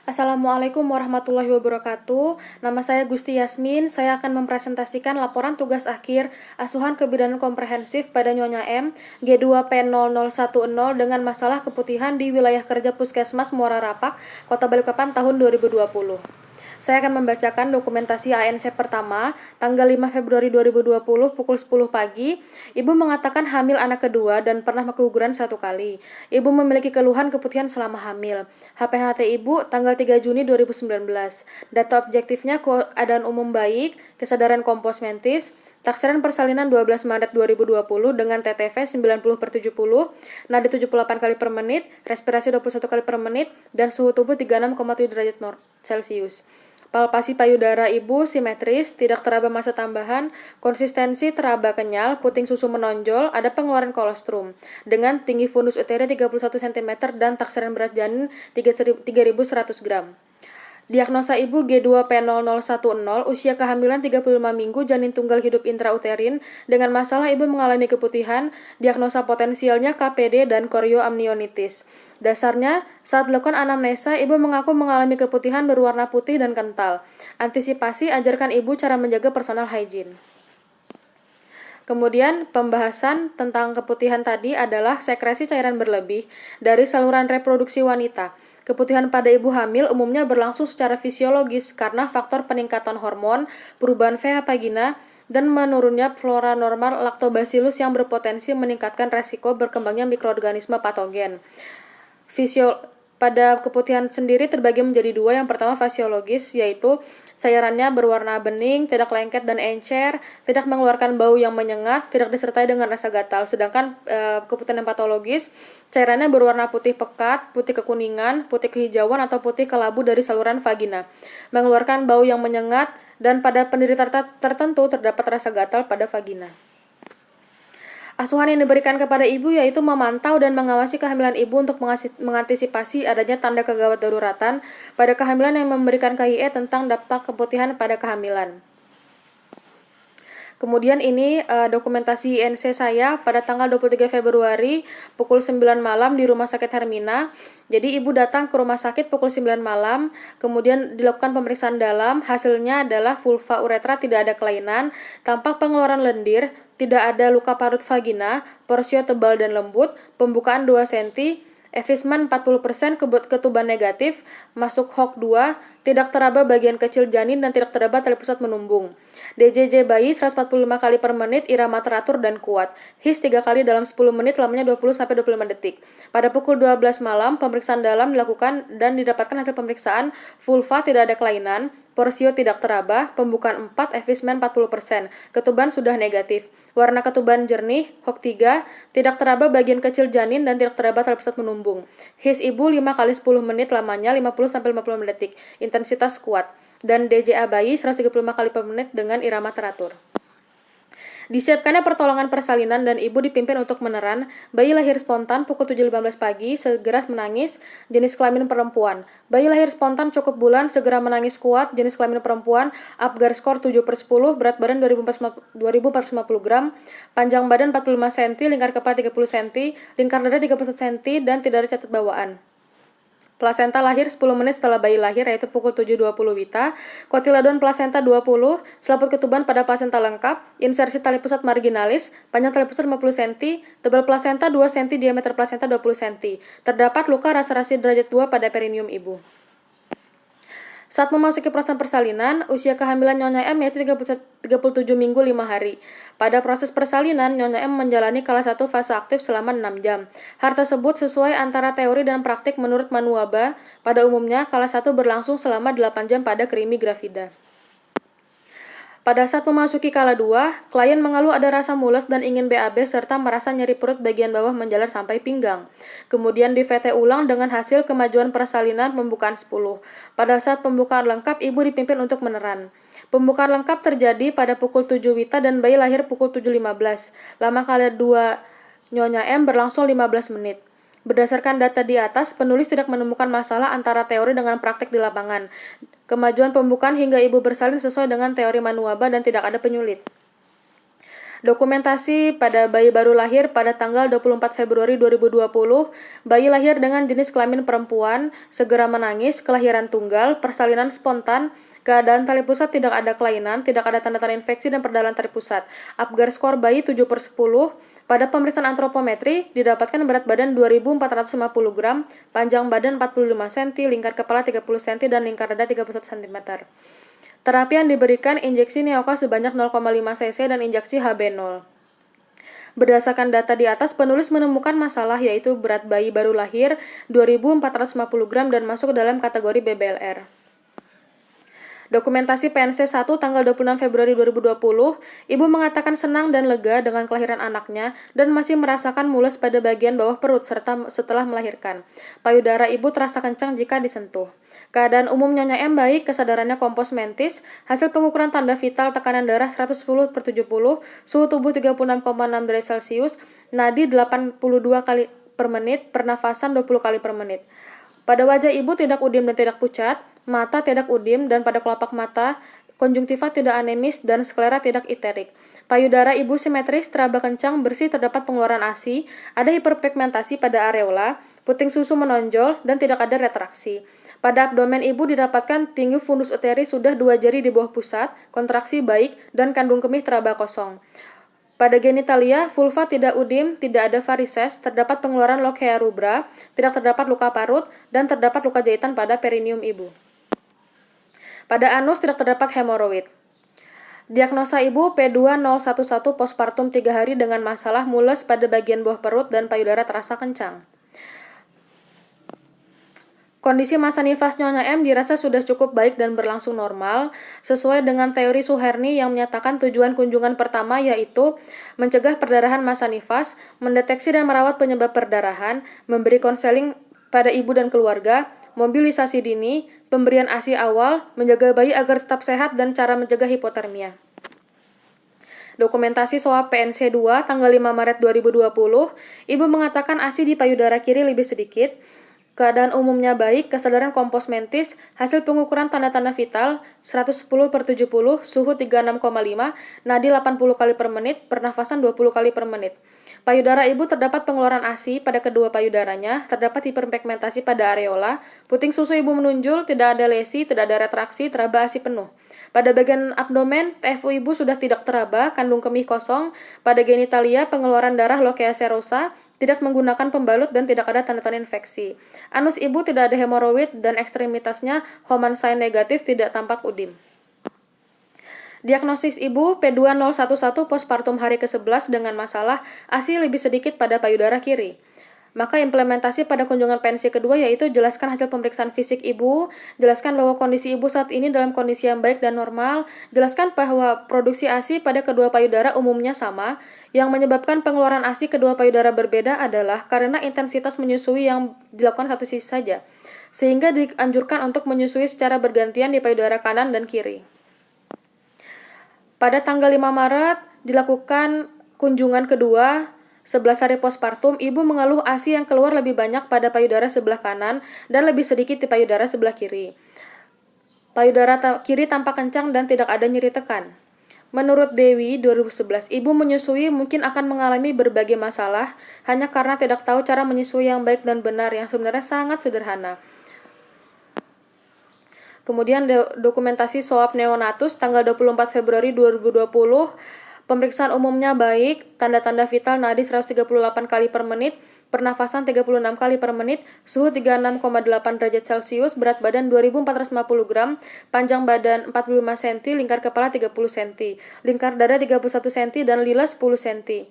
Assalamualaikum warahmatullahi wabarakatuh. Nama saya Gusti Yasmin. Saya akan mempresentasikan laporan tugas akhir Asuhan Kebidanan Komprehensif pada Nyonya M G2P0010 dengan masalah keputihan di wilayah kerja Puskesmas Muara Rapak, Kota Balikpapan tahun 2020. Saya akan membacakan dokumentasi ANC pertama, tanggal 5 Februari 2020 pukul 10 pagi. Ibu mengatakan hamil anak kedua dan pernah keguguran 1 kali. Ibu memiliki keluhan keputihan selama hamil. HPHT Ibu tanggal 3 Juni 2019. Data objektifnya keadaan umum baik, kesadaran kompos mentis, taksiran persalinan 12 Maret 2020 dengan TTV 90/70, nadi 78 kali per menit, respirasi 21 kali per menit, dan suhu tubuh 36,7 derajat Celcius. Palpasi payudara ibu simetris, tidak teraba massa tambahan, konsistensi teraba kenyal, puting susu menonjol, ada pengeluaran kolostrum, dengan tinggi fundus uteri 31 cm dan taksiran berat janin 3.100 gram. Diagnosa ibu G2P0010, usia kehamilan 35 minggu, janin tunggal hidup intrauterin, dengan masalah ibu mengalami keputihan, diagnosa potensialnya KPD dan korioamnionitis. Dasarnya, saat dilakukan anamnesa, ibu mengaku mengalami keputihan berwarna putih dan kental. Antisipasi, ajarkan ibu cara menjaga personal hygiene. Kemudian pembahasan tentang keputihan tadi adalah sekresi cairan berlebih dari saluran reproduksi wanita. Keputihan pada ibu hamil umumnya berlangsung secara fisiologis karena faktor peningkatan hormon, perubahan pH vagina, dan menurunnya flora normal lactobacillus yang berpotensi meningkatkan resiko berkembangnya mikroorganisme patogen. Pada keputihan sendiri terbagi menjadi dua. Yang pertama fisiologis, yaitu cairannya berwarna bening, tidak lengket dan encer, tidak mengeluarkan bau yang menyengat, tidak disertai dengan rasa gatal. Sedangkan keputihan yang patologis, cairannya berwarna putih pekat, putih kekuningan, putih kehijauan atau putih kelabu dari saluran vagina, mengeluarkan bau yang menyengat, dan pada penderita tertentu terdapat rasa gatal pada vagina. Asuhan yang diberikan kepada ibu yaitu memantau dan mengawasi kehamilan ibu untuk mengantisipasi adanya tanda kegawat daruratan pada kehamilan yang memberikan KIE tentang daftar keputihan pada kehamilan. Kemudian ini dokumentasi INC saya pada tanggal 23 Februari pukul 9 malam di Rumah Sakit Hermina. Jadi ibu datang ke rumah sakit pukul 9 malam, kemudian dilakukan pemeriksaan dalam, hasilnya adalah vulva uretra tidak ada kelainan, tampak pengeluaran lendir, tidak ada luka parut vagina, porsio tebal dan lembut, pembukaan 2 cm, Evisman 40%, ketuban negatif, masuk HOK2, tidak teraba bagian kecil janin dan tidak teraba tali pusat menumbung. DJJ bayi 145 kali per menit, irama teratur dan kuat. HIS 3 kali dalam 10 menit, lamanya 20-25 detik. Pada pukul 12 malam, pemeriksaan dalam dilakukan dan didapatkan hasil pemeriksaan vulva tidak ada kelainan, porsio tidak teraba, pembukaan 4, Evisman 40%, ketuban sudah negatif. Warna ketuban jernih, HOK3, tidak teraba bagian kecil janin dan tidak teraba tali pusat menumbung. HIS ibu 5 kali 10 menit, lamanya 50-55 detik. Intensitas kuat. Dan DJA bayi 135 kali per menit dengan irama teratur. Disiapkannya pertolongan persalinan dan ibu dipimpin untuk meneran. Bayi lahir spontan pukul 7.15 pagi, segera menangis, jenis kelamin perempuan. Bayi lahir spontan cukup bulan, segera menangis kuat, jenis kelamin perempuan, Apgar skor 7/10, berat badan 2.450 gram, panjang badan 45 cm, lingkar kepala 30 cm, lingkar dada 31 cm, dan tidak ada catat bawaan. Plasenta lahir 10 menit setelah bayi lahir, yaitu pukul 7.20 WITA. Kotiledon plasenta 20, selaput ketuban pada plasenta lengkap, insersi tali pusat marginalis, panjang tali pusat 50 cm, tebal plasenta 2 cm, diameter plasenta 20 cm. Terdapat luka laserasi derajat 2 pada perineum ibu. Saat memasuki proses persalinan, usia kehamilan Nyonya M yaitu 37 minggu 5 hari. Pada proses persalinan, Nyonya M menjalani kelas 1 fase aktif selama 6 jam. Hal tersebut sesuai antara teori dan praktik menurut Manuaba. Pada umumnya, kelas 1 berlangsung selama 8 jam pada krimi gravida. Pada saat memasuki kala 2, klien mengeluh ada rasa mules dan ingin BAB serta merasa nyeri perut bagian bawah menjalar sampai pinggang. Kemudian di VT ulang dengan hasil kemajuan persalinan pembukaan 10. Pada saat pembukaan lengkap, ibu dipimpin untuk meneran. Pembukaan lengkap terjadi pada pukul 7 WITA dan bayi lahir pukul 7.15. Lama kala 2 Nyonya M berlangsung 15 menit. Berdasarkan data di atas, penulis tidak menemukan masalah antara teori dengan praktik di lapangan. Kemajuan pembukaan hingga ibu bersalin sesuai dengan teori Manuaba dan tidak ada penyulit. Dokumentasi pada bayi baru lahir pada tanggal 24 Februari 2020, bayi lahir dengan jenis kelamin perempuan, segera menangis, kelahiran tunggal, persalinan spontan, keadaan tali pusat tidak ada kelainan, tidak ada tanda-tanda infeksi dan perdalan tali pusat. Apgar skor bayi 7/10. Pada pemeriksaan antropometri, didapatkan berat badan 2.450 gram, panjang badan 45 cm, lingkar kepala 30 cm, dan lingkar dada 31 cm. Terapi yang diberikan injeksi Neoka sebanyak 0,5 cc dan injeksi HB0. Berdasarkan data di atas, penulis menemukan masalah yaitu berat bayi baru lahir 2.450 gram dan masuk dalam kategori BBLR. Dokumentasi PNC 1 tanggal 26 Februari 2020, ibu mengatakan senang dan lega dengan kelahiran anaknya dan masih merasakan mules pada bagian bawah perut serta setelah melahirkan. Payudara ibu terasa kencang jika disentuh. Keadaan umum Nyonya M baik, kesadarannya kompos mentis, hasil pengukuran tanda vital tekanan darah 110/70, suhu tubuh 36,6 derajat Celcius, nadi 82 kali per menit, pernafasan 20 kali per menit. Pada wajah ibu tidak udim dan tidak pucat, mata tidak udim dan pada kelopak mata, konjungtiva tidak anemis dan sklera tidak iterik. Payudara ibu simetris, teraba kencang, bersih, terdapat pengeluaran ASI, ada hiperpigmentasi pada areola, puting susu menonjol, dan tidak ada retraksi. Pada abdomen ibu didapatkan tinggi fundus uteri sudah 2 jari di bawah pusat, kontraksi baik, dan kandung kemih teraba kosong. Pada genitalia, vulva tidak udim, tidak ada varises, terdapat pengeluaran lochia rubra, tidak terdapat luka parut, dan terdapat luka jahitan pada perineum ibu. Pada anus tidak terdapat hemoroid. Diagnosa ibu P2011 postpartum 3 hari dengan masalah mules pada bagian bawah perut dan payudara terasa kencang. Kondisi masa nifas Nyonya M dirasa sudah cukup baik dan berlangsung normal, sesuai dengan teori Suherni yang menyatakan tujuan kunjungan pertama yaitu mencegah perdarahan masa nifas, mendeteksi dan merawat penyebab perdarahan, memberi konseling pada ibu dan keluarga, mobilisasi dini, pemberian ASI awal, menjaga bayi agar tetap sehat dan cara mencegah hipotermia. Dokumentasi swab PNC 2 tanggal 5 Maret 2020, ibu mengatakan ASI di payudara kiri lebih sedikit, keadaan umumnya baik, kesadaran kompos mentis, hasil pengukuran tanda-tanda vital 110/70, suhu 36,5, nadi 80 kali per menit, pernafasan 20 kali per menit. Payudara ibu terdapat pengeluaran ASI pada kedua payudaranya, terdapat hiperpigmentasi pada areola, puting susu ibu menunjul, tidak ada lesi, tidak ada retraksi, teraba ASI penuh. Pada bagian abdomen, TFU ibu sudah tidak teraba, kandung kemih kosong. Pada genitalia, pengeluaran darah lochia serosa, tidak menggunakan pembalut dan tidak ada tanda-tanda infeksi. Anus ibu tidak ada hemoroid dan ekstremitasnya Homan sign negatif, tidak tampak udim. Diagnosis ibu P2011 postpartum hari ke-11 dengan masalah ASI lebih sedikit pada payudara kiri. Maka implementasi pada kunjungan PNC kedua yaitu jelaskan hasil pemeriksaan fisik ibu, jelaskan bahwa kondisi ibu saat ini dalam kondisi yang baik dan normal, jelaskan bahwa produksi ASI pada kedua payudara umumnya sama, yang menyebabkan pengeluaran ASI kedua payudara berbeda adalah karena intensitas menyusui yang dilakukan satu sisi saja, sehingga dianjurkan untuk menyusui secara bergantian di payudara kanan dan kiri. Pada tanggal 5 Maret dilakukan kunjungan kedua 11 hari postpartum, ibu mengeluh ASI yang keluar lebih banyak pada payudara sebelah kanan dan lebih sedikit di payudara sebelah kiri. Payudara kiri tampak kencang dan tidak ada nyeri tekan. Menurut Dewi 2011, ibu menyusui mungkin akan mengalami berbagai masalah hanya karena tidak tahu cara menyusui yang baik dan benar yang sebenarnya sangat sederhana. Kemudian dokumentasi swab neonatus tanggal 24 Februari 2020, pemeriksaan umumnya baik, tanda-tanda vital nadi 138 kali per menit, pernafasan 36 kali per menit, suhu 36,8 derajat Celcius, berat badan 2.450 gram, panjang badan 45 cm, lingkar kepala 30 cm, lingkar dada 31 cm, dan lila 10 cm.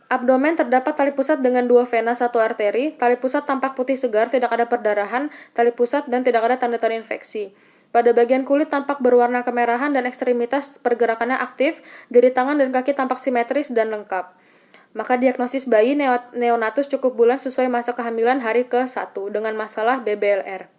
Abdomen terdapat tali pusat dengan 2 vena 1 arteri, tali pusat tampak putih segar, tidak ada perdarahan, tali pusat dan tidak ada tanda-tanda infeksi. Pada bagian kulit tampak berwarna kemerahan dan ekstremitas pergerakannya aktif, jari tangan dan kaki tampak simetris dan lengkap. Maka diagnosis bayi neonatus cukup bulan sesuai masa kehamilan hari ke-1 dengan masalah BBLR.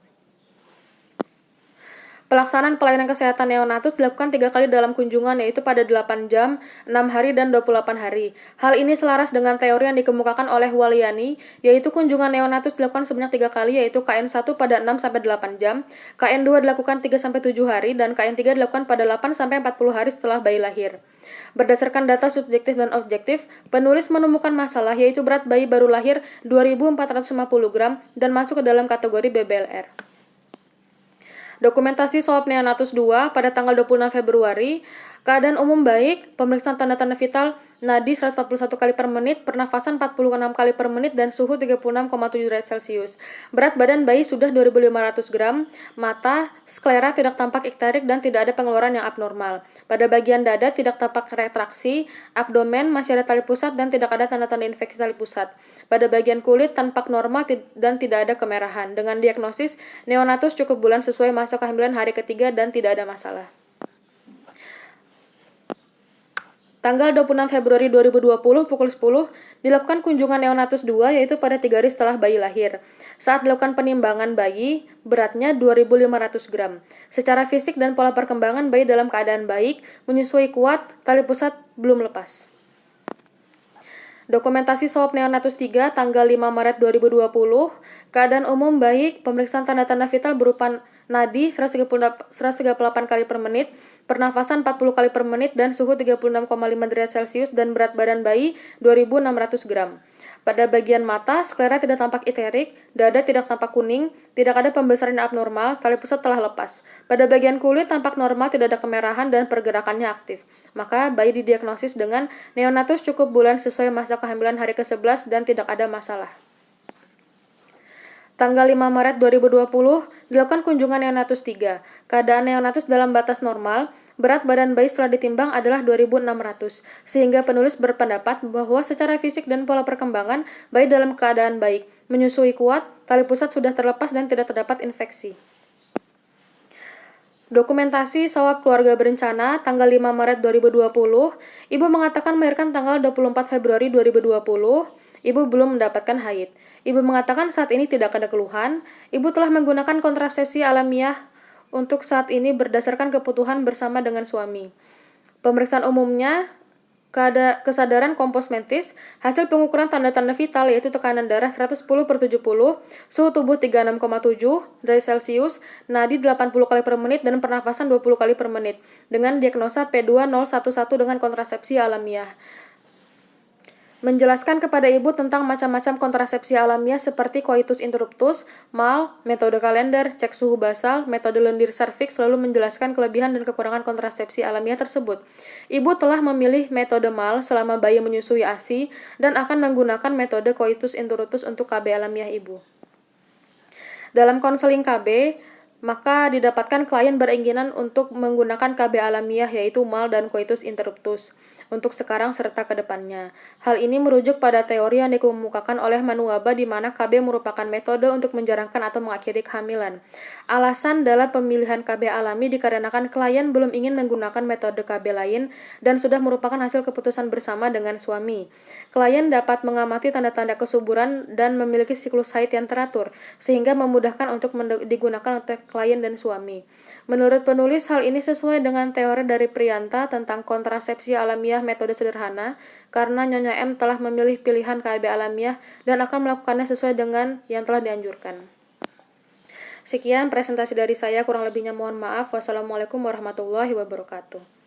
Pelaksanaan pelayanan kesehatan neonatus dilakukan 3 kali dalam kunjungan, yaitu pada 8 jam, 6 hari, dan 28 hari. Hal ini selaras dengan teori yang dikemukakan oleh Walyani, yaitu kunjungan neonatus dilakukan sebanyak 3 kali, yaitu KN1 pada 6-8 jam, KN2 dilakukan 3-7 hari, dan KN3 dilakukan pada 8-40 hari setelah bayi lahir. Berdasarkan data subjektif dan objektif, penulis menemukan masalah, yaitu berat bayi baru lahir 2.450 gram dan masuk ke dalam kategori BBLR. Dokumentasi swab neonatus 2 pada tanggal 26 Februari, keadaan umum baik, pemeriksaan tanda-tanda vital, nadi 141 kali per menit, pernafasan 46 kali per menit, dan suhu 36,7 derajat Celcius. Berat badan bayi sudah 2.500 gram, mata, sklera tidak tampak ikterik dan tidak ada pengeluaran yang abnormal. Pada bagian dada tidak tampak retraksi, abdomen masih ada tali pusat dan tidak ada tanda-tanda infeksi tali pusat. Pada bagian kulit tampak normal dan tidak ada kemerahan. Dengan diagnosis, neonatus cukup bulan sesuai masa kehamilan hari ketiga dan tidak ada masalah. Tanggal 26 Februari 2020 pukul 10 dilakukan kunjungan neonatus 2, yaitu pada 3 hari setelah bayi lahir. Saat dilakukan penimbangan bayi, beratnya 2.500 gram. Secara fisik dan pola perkembangan bayi dalam keadaan baik, menyusui kuat, tali pusat belum lepas. Dokumentasi swab neonatus 3 tanggal 5 Maret 2020, keadaan umum baik, pemeriksaan tanda-tanda vital berupa nadi 138 kali per menit, pernafasan 40 kali per menit, dan suhu 36,5 derajat Celcius, dan berat badan bayi 2.600 gram. Pada bagian mata, sklera tidak tampak iterik, dada tidak tampak kuning, tidak ada pembesaran abnormal, tali pusat telah lepas. Pada bagian kulit tampak normal, tidak ada kemerahan, dan pergerakannya aktif. Maka bayi didiagnosis dengan neonatus cukup bulan sesuai masa kehamilan hari ke-11 dan tidak ada masalah. Tanggal 5 Maret 2020 dilakukan kunjungan neonatus 3. Keadaan neonatus dalam batas normal, berat badan bayi setelah ditimbang adalah 2.600, sehingga penulis berpendapat bahwa secara fisik dan pola perkembangan bayi dalam keadaan baik, menyusui kuat, tali pusat sudah terlepas dan tidak terdapat infeksi. Dokumentasi swab keluarga berencana tanggal 5 Maret 2020, ibu mengatakan melahirkan tanggal 24 Februari 2020, ibu belum mendapatkan haid. Ibu mengatakan saat ini tidak ada keluhan, ibu telah menggunakan kontrasepsi alamiah untuk saat ini berdasarkan kebutuhan bersama dengan suami. Pemeriksaan umumnya, kesadaran kompos mentis, hasil pengukuran tanda-tanda vital yaitu tekanan darah 110/70, suhu tubuh 36,7 derajat Celcius, nadi 80 kali per menit, dan pernafasan 20 kali per menit, dengan diagnosa P2011 dengan kontrasepsi alamiah. Menjelaskan kepada ibu tentang macam-macam kontrasepsi alamiah seperti coitus interruptus, MAL, metode kalender, cek suhu basal, metode lendir serviks, lalu menjelaskan kelebihan dan kekurangan kontrasepsi alamiah tersebut. Ibu telah memilih metode MAL selama bayi menyusui ASI dan akan menggunakan metode coitus interruptus untuk KB alamiah ibu. Dalam konseling KB, maka didapatkan klien beringinan untuk menggunakan KB alamiah yaitu MAL dan coitus interruptus untuk sekarang serta ke depannya. Hal ini merujuk pada teori yang dikemukakan oleh Manuaba di mana KB merupakan metode untuk menjarangkan atau mengakhiri kehamilan. Alasan dalam pemilihan KB alami dikarenakan klien belum ingin menggunakan metode KB lain dan sudah merupakan hasil keputusan bersama dengan suami. Klien dapat mengamati tanda-tanda kesuburan dan memiliki siklus haid yang teratur, sehingga memudahkan untuk digunakan untuk klien dan suami. Menurut penulis, hal ini sesuai dengan teori dari Prianta tentang kontrasepsi alamiah metode sederhana, karena Nyonya M telah memilih pilihan KB alamiah dan akan melakukannya sesuai dengan yang telah dianjurkan. Sekian presentasi dari saya, kurang lebihnya mohon maaf. Wassalamualaikum warahmatullahi wabarakatuh.